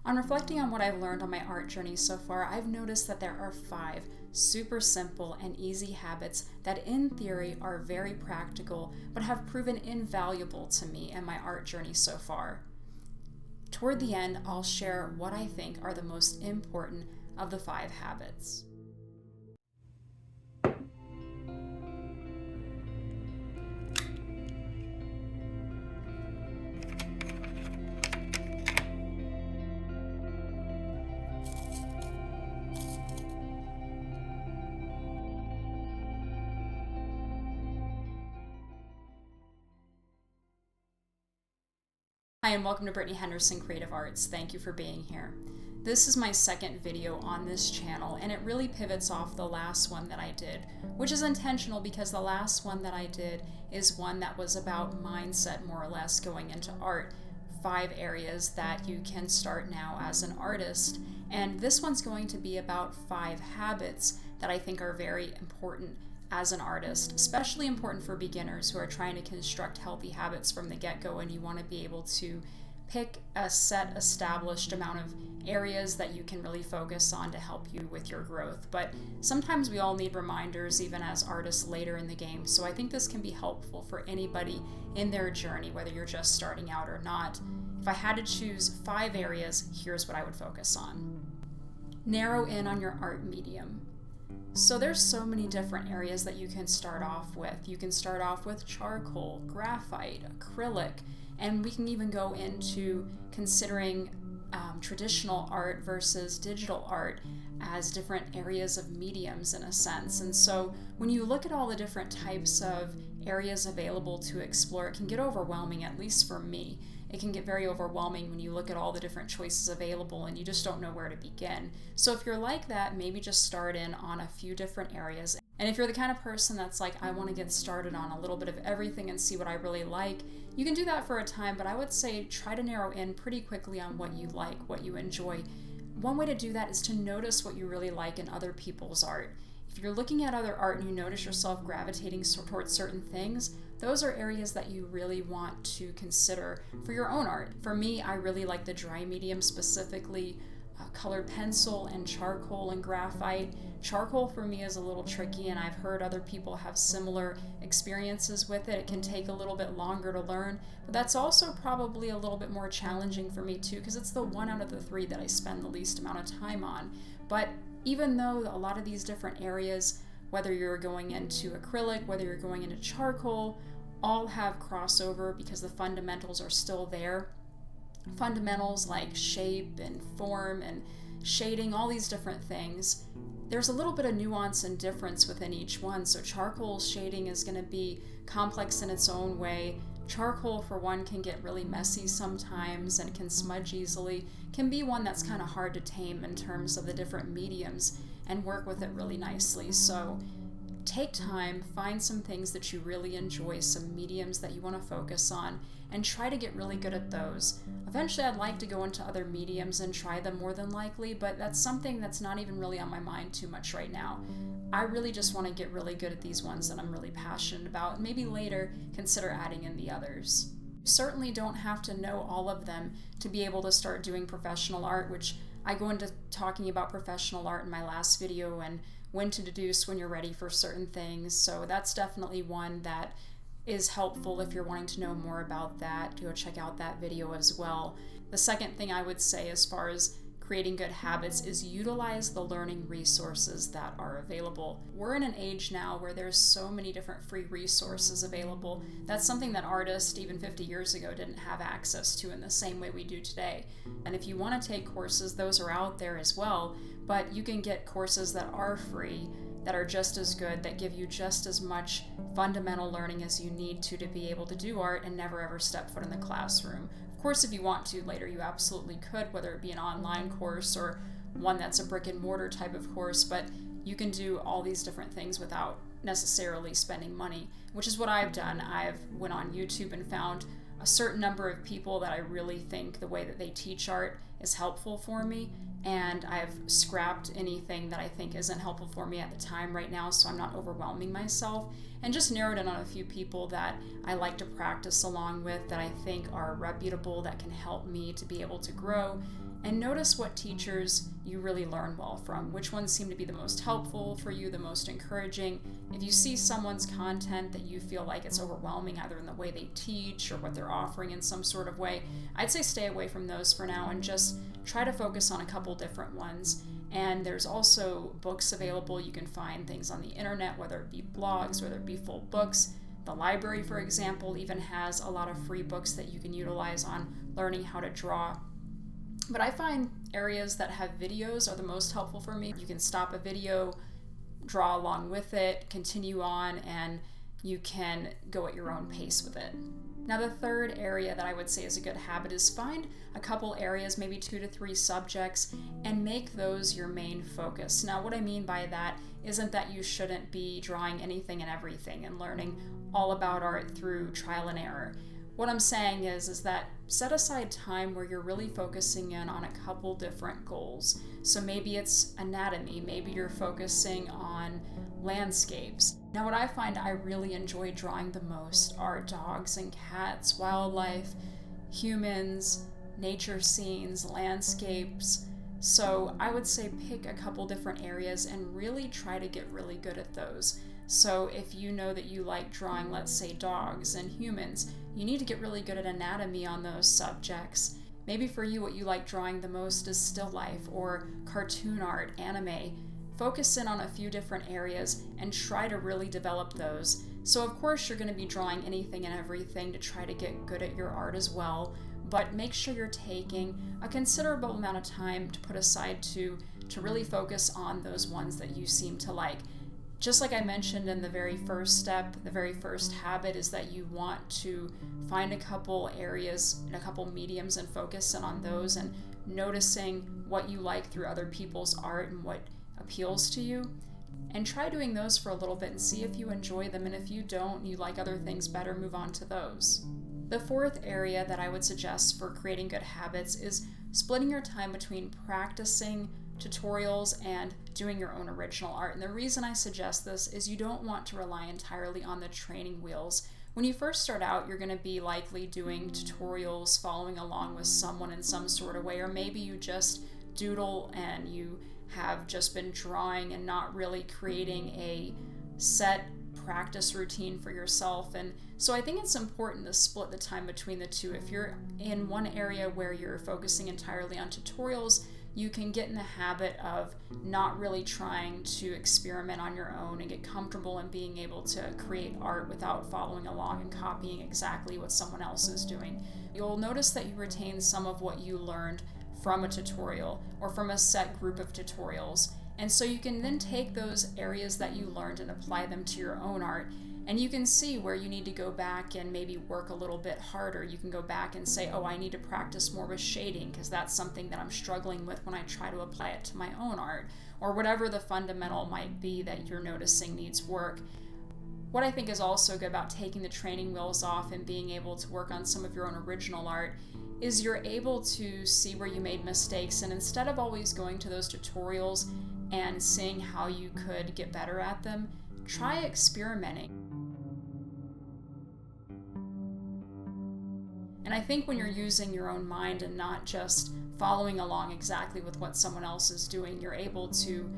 On reflecting on what I've learned on my art journey so far, I've noticed that there are 5 super simple and easy habits that in theory are very practical, but have proven invaluable to me and my art journey so far. Toward the end, I'll share what I think are the most important of the 5 habits. Hi, and welcome to Brittany Henderson Creative Arts. Thank you for being here. This is my second video on this channel, and it really pivots off the last one that I did, which is intentional because the last one that I did is one that was about mindset, more or less, going into art. 5 areas that you can start now as an artist. And this one's going to be about 5 habits that I think are very important as an artist, especially important for beginners who are trying to construct healthy habits from the get-go, and you want to be able to pick a set established amount of areas that you can really focus on to help you with your growth. But sometimes we all need reminders, even as artists later in the game. So I think this can be helpful for anybody in their journey, whether you're just starting out or not. If I had to choose 5 areas, here's what I would focus on. Narrow in on your art medium. So there's so many different areas that you can start off with. You can start off with charcoal, graphite, acrylic, and we can even go into considering traditional art versus digital art as different areas of mediums in a sense. And so when you look at all the different types of areas available to explore, it can get overwhelming, at least for me. It can get very overwhelming when you look at all the different choices available and you just don't know where to begin. So if you're like that, maybe just start in on a few different areas. And if you're the kind of person that's like, I want to get started on a little bit of everything and see what I really like, you can do that for a time, but I would say try to narrow in pretty quickly on what you like, what you enjoy. One way to do that is to notice what you really like in other people's art. If you're looking at other art and you notice yourself gravitating towards certain things, those are areas that you really want to consider for your own art. For me, I really like the dry medium, specifically colored pencil and charcoal and graphite. Charcoal for me is a little tricky, and I've heard other people have similar experiences with it. It can take a little bit longer to learn, but that's also probably a little bit more challenging for me too, because it's the one out of the 3 that I spend the least amount of time on. But even though a lot of these different areas, whether you're going into acrylic, whether you're going into charcoal, all have crossover because the fundamentals are still there. Fundamentals like shape and form and shading, all these different things. There's a little bit of nuance and difference within each one. So charcoal shading is going to be complex in its own way. Charcoal, for one, can get really messy sometimes and can smudge easily. Can be one that's kind of hard to tame in terms of the different mediums and work with it really nicely. So take time, find some things that you really enjoy, some mediums that you want to focus on, and try to get really good at those. Eventually, I'd like to go into other mediums and try them more than likely, but that's something that's not even really on my mind too much right now. I really just want to get really good at these ones that I'm really passionate about, and maybe later consider adding in the others. You certainly don't have to know all of them to be able to start doing professional art, which I go into talking about professional art in my last video and when to deduce when you're ready for certain things. So that's definitely one that is helpful if you're wanting to know more about that. Go check out that video as well. The second thing I would say as far as creating good habits is utilize the learning resources that are available. We're in an age now where there's so many different free resources available. That's something that artists even 50 years ago didn't have access to in the same way we do today. And if you want to take courses, those are out there as well, but you can get courses that are free, that are just as good, that give you just as much fundamental learning as you need to be able to do art and never ever step foot in the classroom. Of course, if you want to later, you absolutely could, whether it be an online course or one that's a brick and mortar type of course, but you can do all these different things without necessarily spending money, which is what I've done. I've went on YouTube and found a certain number of people that I really think the way that they teach art is helpful for me, and I've scrapped anything that I think isn't helpful for me at the time right now, so I'm not overwhelming myself, and just narrowed in on a few people that I like to practice along with, that I think are reputable, that can help me to be able to grow. and notice what teachers you really learn well from, which ones seem to be the most helpful for you, the most encouraging. If you see someone's content that you feel like it's overwhelming, either in the way they teach or what they're offering in some sort of way, I'd say stay away from those for now and just try to focus on a couple different ones. And there's also books available. You can find things on the internet, whether it be blogs, whether it be full books. The library, for example, even has a lot of free books that you can utilize on learning how to draw. But I find areas that have videos are the most helpful for me. You can stop a video, draw along with it, continue on, and you can go at your own pace with it. Now, the third area that I would say is a good habit is find a couple areas, maybe 2 to 3 subjects, and make those your main focus. Now, what I mean by that isn't that you shouldn't be drawing anything and everything and learning all about art through trial and error. What I'm saying is that set aside time where you're really focusing in on a couple different goals. So maybe it's anatomy, maybe you're focusing on landscapes. Now, what I find I really enjoy drawing the most are dogs and cats, wildlife, humans, nature scenes, landscapes. So I would say pick a couple different areas and really try to get really good at those. So if you know that you like drawing, let's say, dogs and humans, you need to get really good at anatomy on those subjects. Maybe for you, what you like drawing the most is still life or cartoon art, anime. Focus in on a few different areas and try to really develop those. So of course you're going to be drawing anything and everything to try to get good at your art as well, but make sure you're taking a considerable amount of time to put aside to really focus on those ones that you seem to like. Just like I mentioned in the very first step, the very first habit is that you want to find a couple areas and a couple mediums and focus in on those and noticing what you like through other people's art and what appeals to you. And try doing those for a little bit and see if you enjoy them, and if you don't, you like other things better, move on to those. The fourth area that I would suggest for creating good habits is splitting your time between practicing tutorials and doing your own original art. And the reason I suggest this is you don't want to rely entirely on the training wheels. When you first start out, you're going to be likely doing tutorials, following along with someone in some sort of way, or maybe you just doodle and you have just been drawing and not really creating a set practice routine for yourself. And so I think it's important to split the time between the two. If you're in one area where you're focusing entirely on tutorials, you can get in the habit of not really trying to experiment on your own and get comfortable in being able to create art without following along and copying exactly what someone else is doing. You'll notice that you retain some of what you learned from a tutorial or from a set group of tutorials. And so you can then take those areas that you learned and apply them to your own art. And you can see where you need to go back and maybe work a little bit harder. You can go back and say, oh, I need to practice more with shading because that's something that I'm struggling with when I try to apply it to my own art, or whatever the fundamental might be that you're noticing needs work. What I think is also good about taking the training wheels off and being able to work on some of your own original art is you're able to see where you made mistakes, and instead of always going to those tutorials and seeing how you could get better at them, try experimenting. And I think when you're using your own mind and not just following along exactly with what someone else is doing, you're able to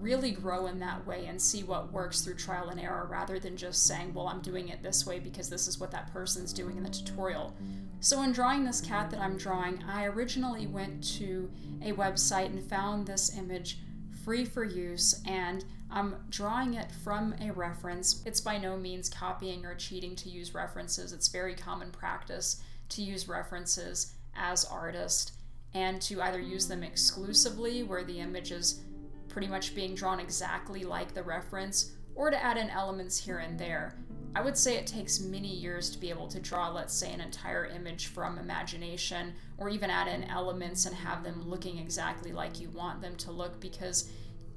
really grow in that way and see what works through trial and error rather than just saying, well, I'm doing it this way because this is what that person's doing in the tutorial. So in drawing this cat that I'm drawing, I originally went to a website and found this image free for use, and I'm drawing it from a reference. It's by no means copying or cheating to use references. It's very common practice to use references as artist and to either use them exclusively where the image is pretty much being drawn exactly like the reference, or to add in elements here and there. I would say it takes many years to be able to draw, let's say, an entire image from imagination, or even add in elements and have them looking exactly like you want them to look, because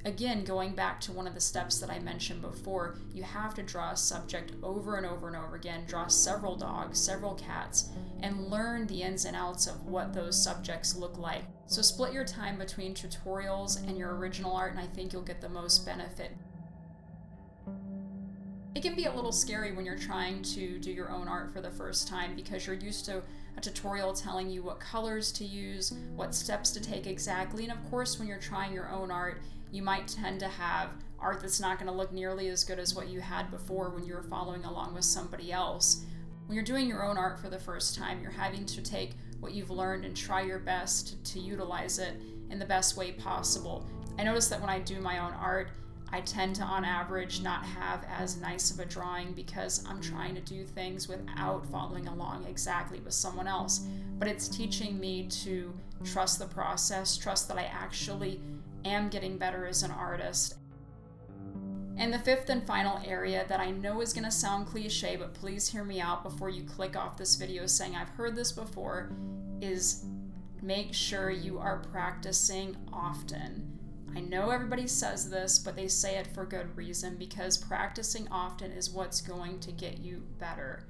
again, going back to one of the steps that I mentioned before, you have to draw a subject over and over and over again, draw several dogs, several cats, and learn the ins and outs of what those subjects look like. So split your time between tutorials and your original art, and I think you'll get the most benefit. It can be a little scary when you're trying to do your own art for the first time because you're used to a tutorial telling you what colors to use, what steps to take exactly, and of course when you're trying your own art, you might tend to have art that's not going to look nearly as good as what you had before when you were following along with somebody else. When you're doing your own art for the first time, you're having to take what you've learned and try your best to utilize it in the best way possible. I notice that when I do my own art, I tend to, on average, not have as nice of a drawing because I'm trying to do things without following along exactly with someone else. But it's teaching me to trust the process, trust that I actually am getting better as an artist. And the fifth and final area that I know is going to sound cliche, but please hear me out before you click off this video saying I've heard this before, is make sure you are practicing often. I know everybody says this, but they say it for good reason because practicing often is what's going to get you better.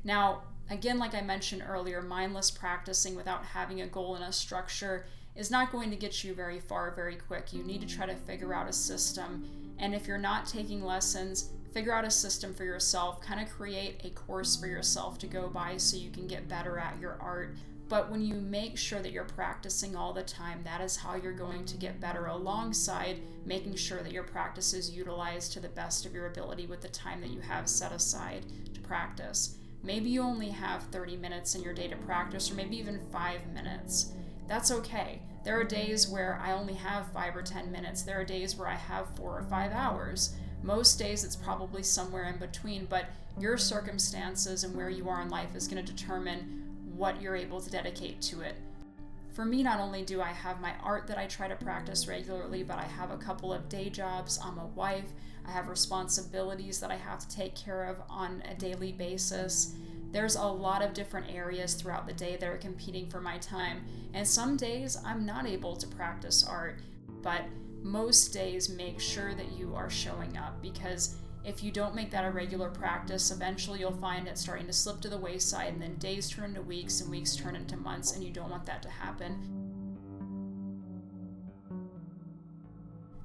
Now, again, like I mentioned earlier, mindless practicing without having a goal and a structure is not going to get you very far very quick. You need to try to figure out a system, and if you're not taking lessons, figure out a system for yourself, kind of create a course for yourself to go by so you can get better at your art. But when you make sure that you're practicing all the time, that is how you're going to get better, alongside making sure that your practice is utilized to the best of your ability with the time that you have set aside to practice. Maybe you only have 30 minutes in your day to practice, or maybe even 5 minutes. That's okay. There are days where I only have 5 or 10 minutes. There are days where I have 4 or 5 hours. Most days it's probably somewhere in between, but your circumstances and where you are in life is going to determine what you're able to dedicate to it. For me, not only do I have my art that I try to practice regularly, but I have a couple of day jobs. I'm a wife. I have responsibilities that I have to take care of on a daily basis. There's a lot of different areas throughout the day that are competing for my time, and some days I'm not able to practice art, but most days make sure that you are showing up, because if you don't make that a regular practice, eventually you'll find it starting to slip to the wayside, and then days turn into weeks and weeks turn into months, and you don't want that to happen.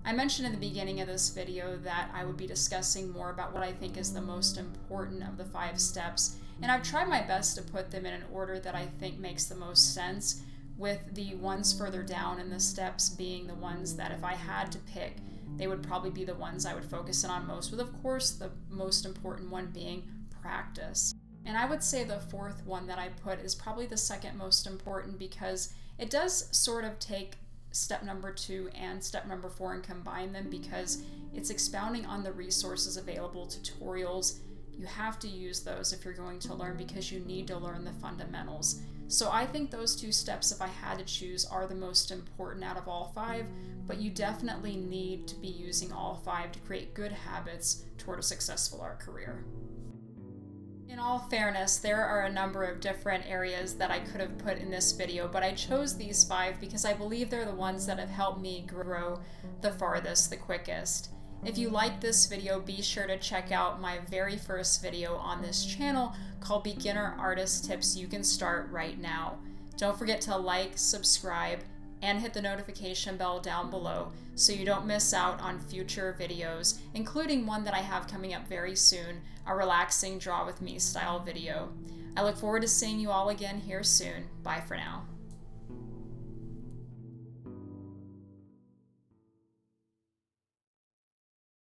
I mentioned in the beginning of this video that I would be discussing more about what I think is the most important of the 5 steps, and I've tried my best to put them in an order that I think makes the most sense, with the ones further down in the steps being the ones that if I had to pick, they would probably be the ones I would focus in on most, with of course the most important one being practice. And I would say the 4th one that I put is probably the second most important, because it does sort of take step number 2 and step number 4 and combine them, because it's expounding on the resources available, tutorials. You have to use those if you're going to learn, because you need to learn the fundamentals. So I think those 2 steps, if I had to choose, are the most important out of all 5, but you definitely need to be using all 5 to create good habits toward a successful art career. In all fairness, there are a number of different areas that I could have put in this video, but I chose these 5 because I believe they're the ones that have helped me grow the farthest, the quickest. If you like this video, be sure to check out my very first video on this channel called Beginner Artist Tips You Can Start Right Now. Don't forget to like, subscribe, and hit the notification bell down below so you don't miss out on future videos, including one that I have coming up very soon, a relaxing draw with me style video. I look forward to seeing you all again here soon. Bye for now.